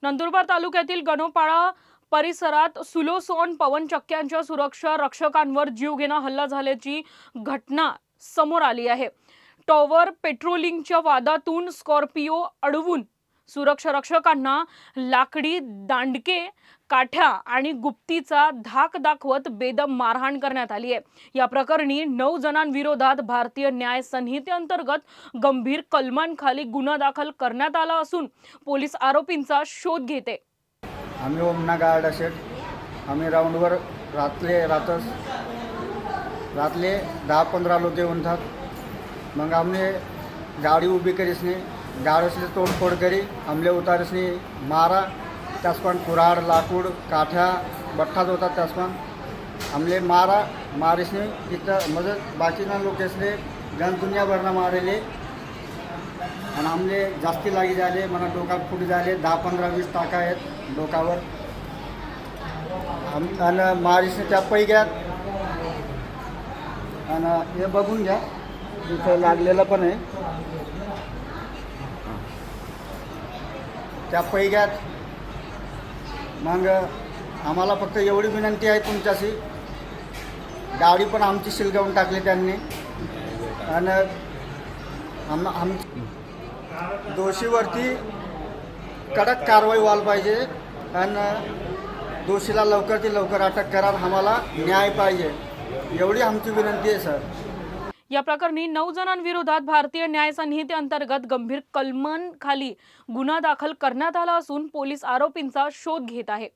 नंदुरबार तालुक्यातील गणोपाळा परिसरात सुलोसोन पवनचक्क्यांच्या सुरक्षा रक्षकांवर जीवघेणा हल्ला झाल्याची घटना समोर आली आहे। टॉवर पेट्रोलिंगच्या वादातून स्कॉर्पिओ अडवून सुरक्षा रक्षकांना लाकडी दांडके, काठ्या आणि गुप्तीचा धाक दाखवत बेदम मारहाण करण्यात आली आहे। या प्रकरणी 9 जणांविरोधात भारतीय न्याय संहितेअंतर्गत गंभीर कलमांखाली गुन्हा दाखल करण्यात आला असून पोलीस आरोपींचा शोध घेत आहेत। आम्ही ओमना गार्ड असेल आम्ही राऊंडवर रातले 10-15 लोक येऊन था। मग हमने गाड़ी उभी करीसने गाड़ी से तोड़फोड़ करी, हमले उतारिसने मारा। त्यासपण कुराड, लाकूड, काठ्या, बठ्ठाच होता। त्यासपण हमले मारिसने तिथं म्हणजे बाकीना लोकेसने गन दुनियाभरना मारेले आणि हमले जास्ती लागी झाले। मला डोकात फूट झाले, 10-15-20 टाका आहेत डोकावर। आणि मारिसने त्या पैग्यात आणि हे बघून घ्या इथं लागलेलं पण आहे त्या पैग्यात। मग आम्हाला फक्त एवढी विनंती आहे तुमच्याशी, गाडी पण आमची शिलगावून टाकली त्यांनी आणि आम दोषीवरती कडक कारवाई व्हायला पाहिजे आणि दोषीला लवकर ते लवकर अटक करा। आम्हाला न्याय पाहिजे एवढी आमची विनंती आहे सर। या प्रकरणी 9 जणांविरोधात भारतीय न्याय संहितेअंतर्गत गंभीर कलमांखाली गुन्हा दाखल करण्यात आला असून पोलीस आरोपींचा शोध घेत आहेत।